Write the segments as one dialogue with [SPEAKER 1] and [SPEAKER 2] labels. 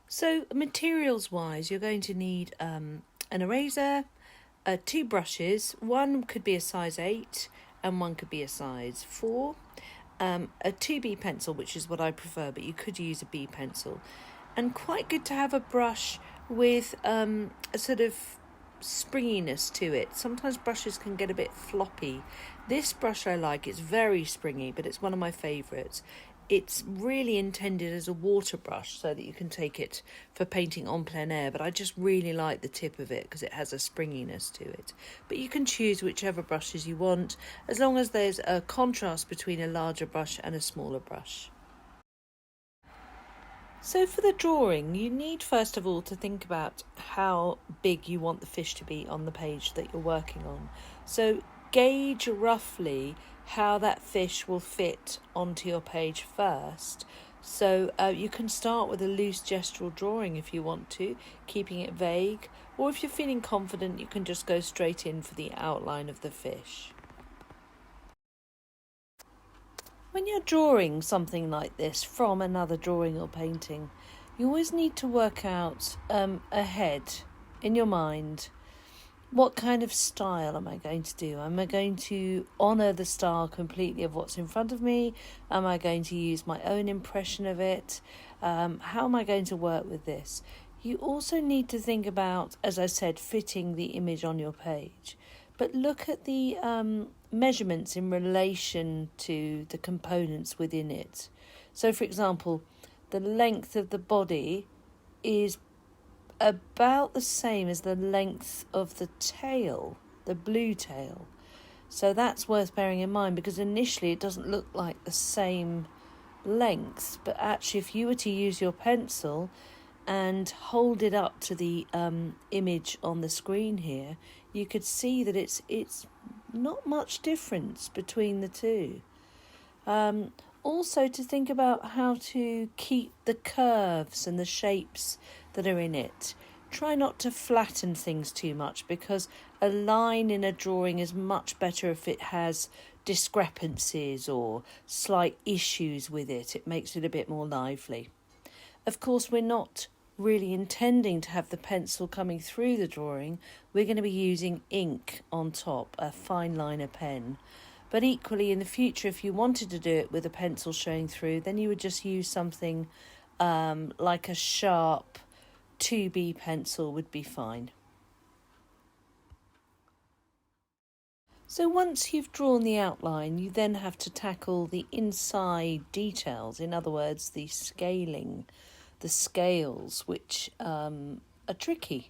[SPEAKER 1] So materials wise, you're going to need an eraser, two brushes. One could be a size 8 and one could be a size 4. A 2B pencil, which is what I prefer, but you could use a B pencil. And quite good to have a brush with a sort of springiness to it. Sometimes brushes can get a bit floppy. This brush I like, it's very springy, but it's one of my favourites. It's really intended as a water brush so that you can take it for painting en plein air, but I just really like the tip of it because it has a springiness to it. But you can choose whichever brushes you want, as long as there's a contrast between a larger brush and a smaller brush. So for the drawing, you need first of all to think about how big you want the fish to be on the page that you're working on. So gauge roughly how that fish will fit onto your page first. So you can start with a loose gestural drawing if you want to, keeping it vague, or if you're feeling confident, you can just go straight in for the outline of the fish. When you're drawing something like this from another drawing or painting, you always need to work out ahead in your mind, what kind of style am I going to do? Am I going to honour the style completely of what's in front of me? Am I going to use my own impression of it? How am I going to work with this? You also need to think about, as I said, fitting the image on your page. But look at the measurements in relation to the components within it. So, for example, the length of the body is about the same as the length of the tail, the blue tail. So that's worth bearing in mind, because initially it doesn't look like the same length, but actually if you were to use your pencil and hold it up to the image on the screen here, you could see that it's not much difference between the two. Also to think about how to keep the curves and the shapes that are in it. Try not to flatten things too much, because a line in a drawing is much better if it has discrepancies or slight issues with it. It makes it a bit more lively. Of course, we're not really intending to have the pencil coming through the drawing. We're going to be using ink on top, a fine liner pen. But equally, in the future, if you wanted to do it with a pencil showing through, then you would just use something like a sharp 2B pencil would be fine. So once you've drawn the outline, you then have to tackle the inside details. In other words, the scaling, the scales, which are tricky,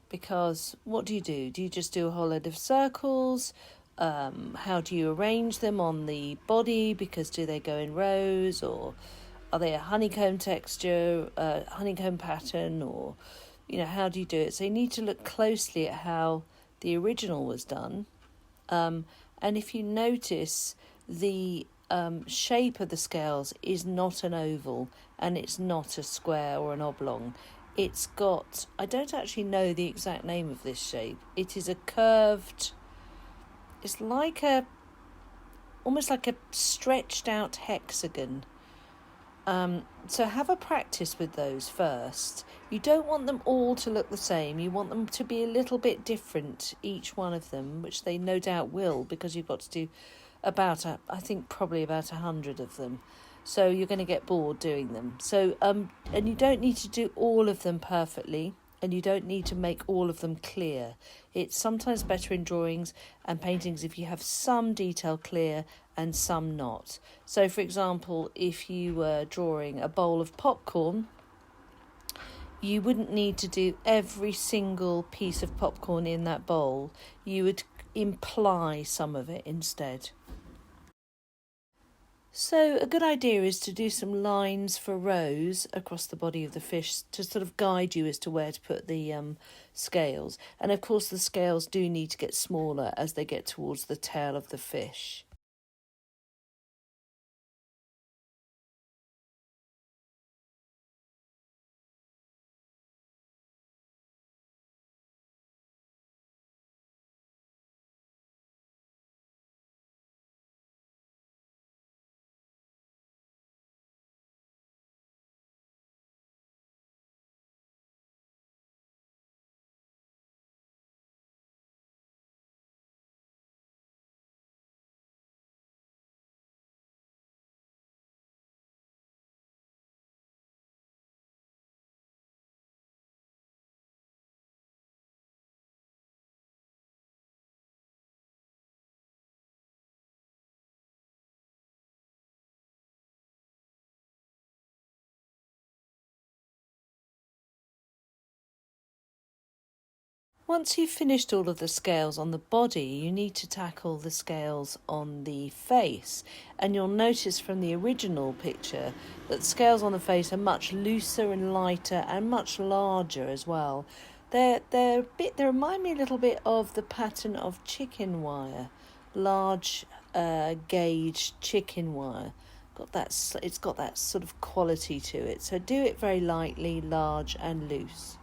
[SPEAKER 1] because what do? Do you just do a whole load of circles? How do you arrange them on the body? Because do they go in rows, or are they a honeycomb texture, honeycomb pattern, or how do you do it? So you need to look closely at how the original was done. And if you notice, the shape of the scales is not an oval, and it's not a square or an oblong. It's got, I don't actually know the exact name of this shape. It is a curved, it's like almost like a stretched out hexagon. So have a practice with those first. You don't want them all to look the same. You want them to be a little bit different, each one of them, which they no doubt will, because you've got to do probably about 100 of them. So you're going to get bored doing them. So, and you don't need to do all of them perfectly, and you don't need to make all of them clear. It's sometimes better in drawings and paintings if you have some detail clear and some not. So, for example, if you were drawing a bowl of popcorn, you wouldn't need to do every single piece of popcorn in that bowl. You would imply some of it instead. So a good idea is to do some lines for rows across the body of the fish to sort of guide you as to where to put the scales. And of course the scales do need to get smaller as they get towards the tail of the fish. Once you've finished all of the scales on the body, you need to tackle the scales on the face. And you'll notice from the original picture that the scales on the face are much looser and lighter and much larger as well. They remind me a little bit of the pattern of chicken wire, large gauge chicken wire. It's got that sort of quality to it. So do it very lightly, large and loose.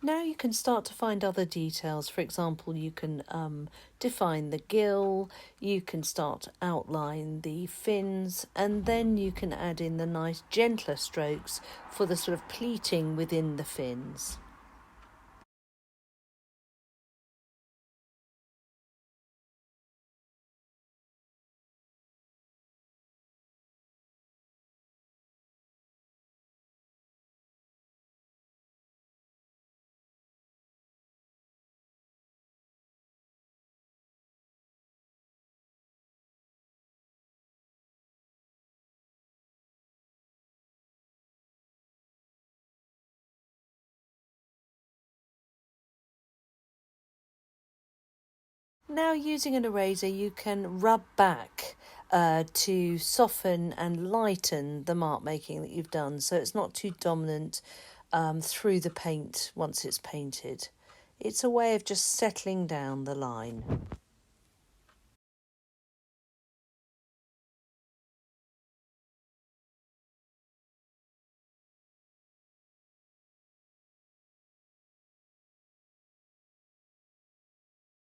[SPEAKER 1] Now you can start to find other details. For example, you can define the gill, you can start to outline the fins, and then you can add in the nice gentler strokes for the sort of pleating within the fins. Now using an eraser you can rub back to soften and lighten the mark making that you've done so it's not too dominant through the paint once it's painted. It's a way of just settling down the line.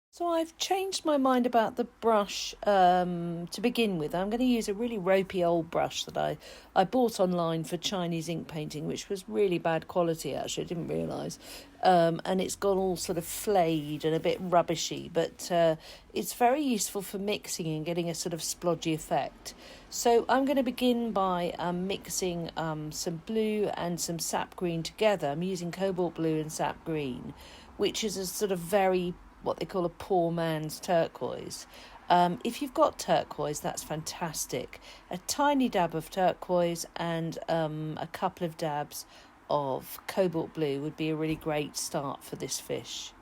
[SPEAKER 1] So I've changed my mind about the brush to begin with. I'm going to use a really ropey old brush that I bought online for Chinese ink painting, which was really bad quality actually, I didn't realise. And it's gone all sort of flayed and a bit rubbishy, but it's very useful for mixing and getting a sort of splodgy effect. So I'm going to begin by mixing some blue and some sap green together. I'm using cobalt blue and sap green, which is a sort of very what they call a poor man's turquoise. If you've got turquoise, that's fantastic. A tiny dab of turquoise and a couple of dabs of cobalt blue would be a really great start for this fish.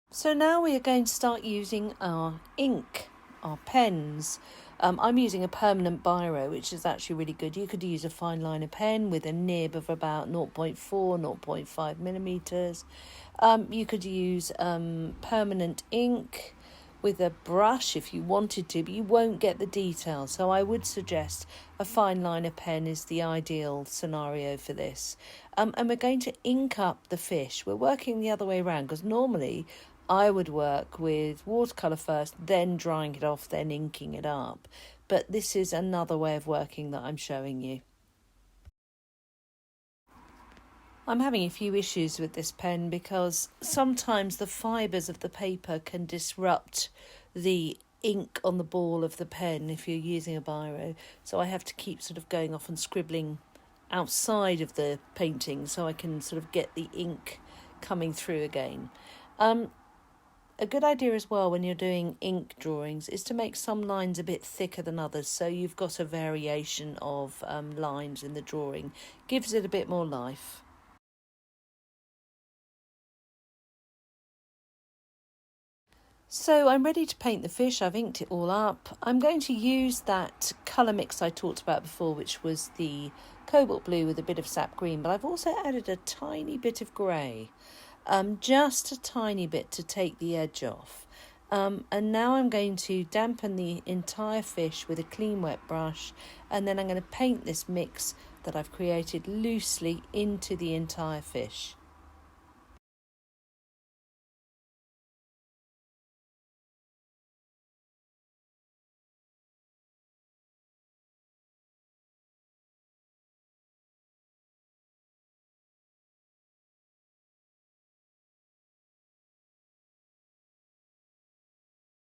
[SPEAKER 1] So now we are going to start using our ink, our pens. I'm using a permanent biro, which is actually really good. You could use a fine liner pen with a nib of about 0.4, 0.5 millimeters. You could use permanent ink with a brush if you wanted to, but you won't get the detail. So I would suggest a fine liner pen is the ideal scenario for this. And we're going to ink up the fish. We're working the other way around because normally I would work with watercolour first, then drying it off, then inking it up. But this is another way of working that I'm showing you. I'm having a few issues with this pen because sometimes the fibres of the paper can disrupt the ink on the ball of the pen if you're using a biro. So I have to keep sort of going off and scribbling outside of the painting so I can sort of get the ink coming through again. A good idea as well when you're doing ink drawings is to make some lines a bit thicker than others so you've got a variation of lines in the drawing. Gives it a bit more life. So I'm ready to paint the fish. I've inked it all up. I'm going to use that colour mix I talked about before, which was the cobalt blue with a bit of sap green, but I've also added a tiny bit of grey, just a tiny bit to take the edge off. And now I'm going to dampen the entire fish with a clean wet brush, and then I'm going to paint this mix that I've created loosely into the entire fish.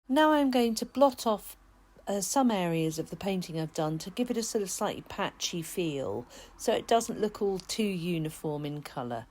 [SPEAKER 1] Now I'm going to blot off some areas of the painting I've done to give it a sort of slightly patchy feel, so it doesn't look all too uniform in colour.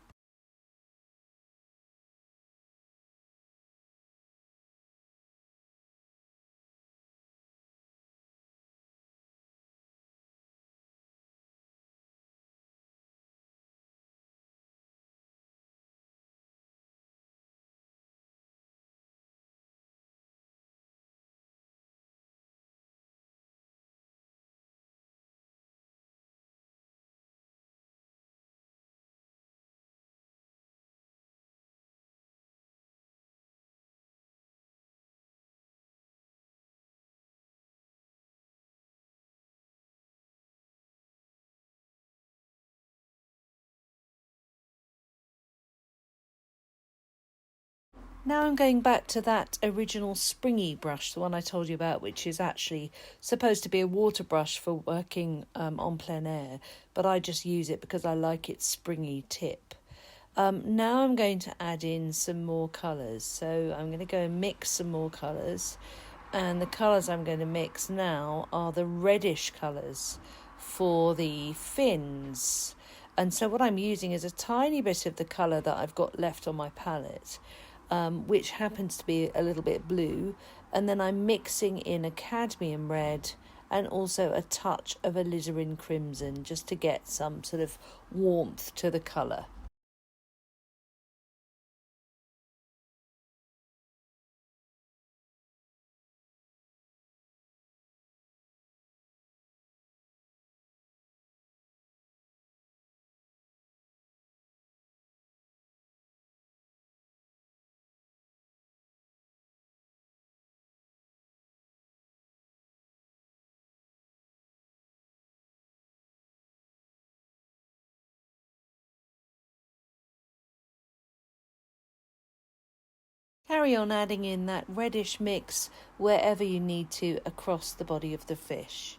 [SPEAKER 1] Now I'm going back to that original springy brush, the one I told you about, which is actually supposed to be a water brush for working on plein air, but I just use it because I like its springy tip. Now I'm going to add in some more colours, so I'm going to go and mix some more colours, and the colours I'm going to mix now are the reddish colours for the fins. And so what I'm using is a tiny bit of the colour that I've got left on my palette, which happens to be a little bit blue, and then I'm mixing in a cadmium red and also a touch of alizarin crimson just to get some sort of warmth to the colour. Carry on adding in that reddish mix wherever you need to across the body of the fish.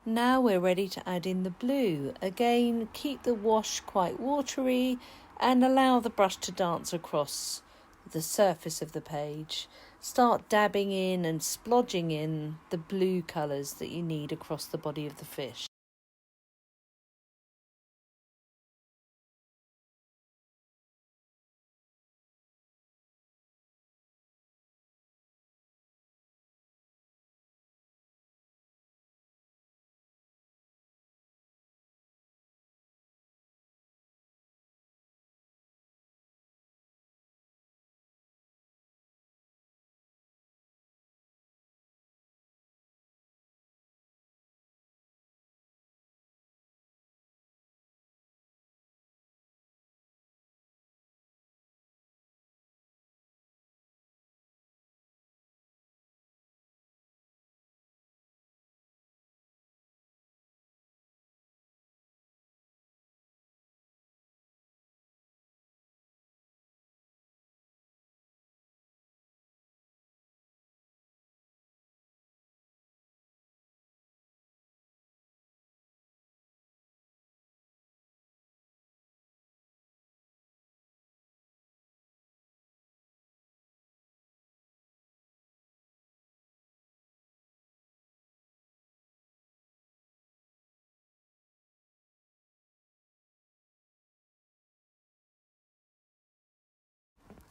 [SPEAKER 1] Now we're ready to add in the blue. Again, keep the wash quite watery and allow the brush to dance across the surface of the page. Start dabbing in and splodging in the blue colours that you need across the body of the fish.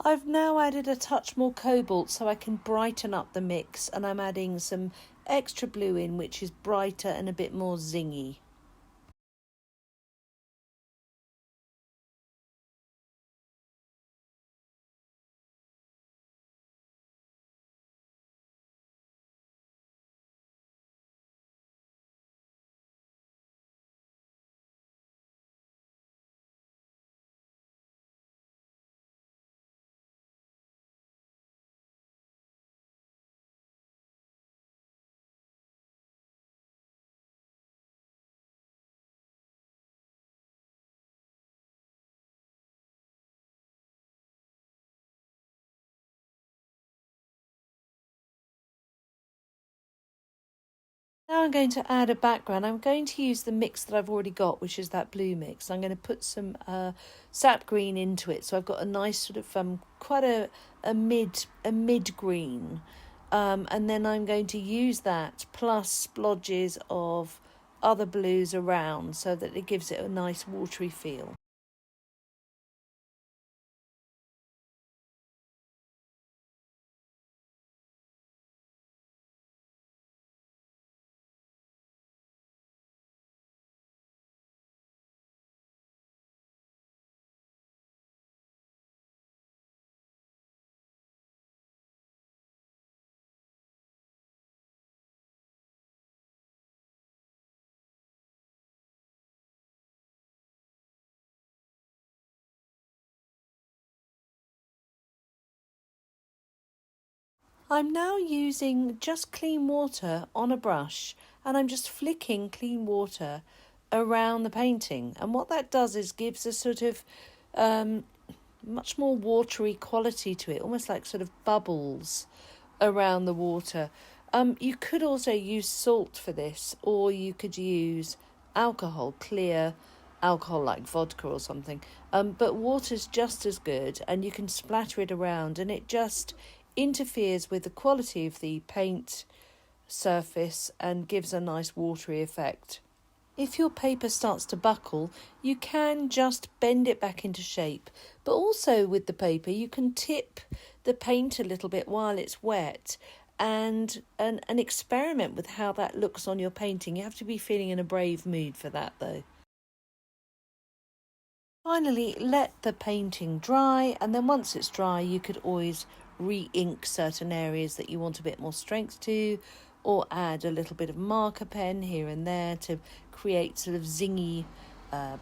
[SPEAKER 1] I've now added a touch more cobalt so I can brighten up the mix, and I'm adding some extra blue in, which is brighter and a bit more zingy. Now I'm going to add a background. I'm going to use the mix that I've already got, which is that blue mix. I'm going to put some sap green into it, so I've got a nice sort of quite a mid green, and then I'm going to use that plus splodges of other blues around so that it gives it a nice watery feel. I'm now using just clean water on a brush, and I'm just flicking clean water around the painting. And what that does is gives a sort of much more watery quality to it, almost like sort of bubbles around the water. You could also use salt for this, or you could use alcohol, clear alcohol like vodka or something. But water's just as good, and you can splatter it around, and it just interferes with the quality of the paint surface and gives a nice watery effect. If your paper starts to buckle, you can just bend it back into shape. But also with the paper, you can tip the paint a little bit while it's wet and experiment with how that looks on your painting. You have to be feeling in a brave mood for that, though. Finally, let the painting dry, and then once it's dry, you could always re-ink certain areas that you want a bit more strength to, or add a little bit of marker pen here and there to create sort of zingy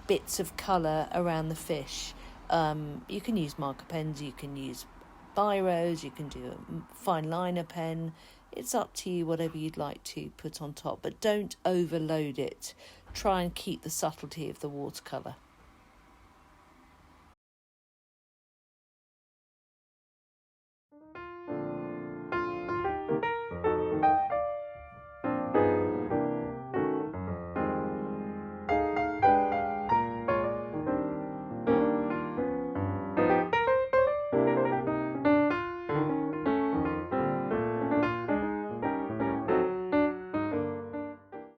[SPEAKER 1] bits of colour around the fish. You can use marker pens, you can use biros, you can do a fine liner pen. It's up to you, whatever you'd like to put on top, but don't overload it. Try and keep the subtlety of the watercolour.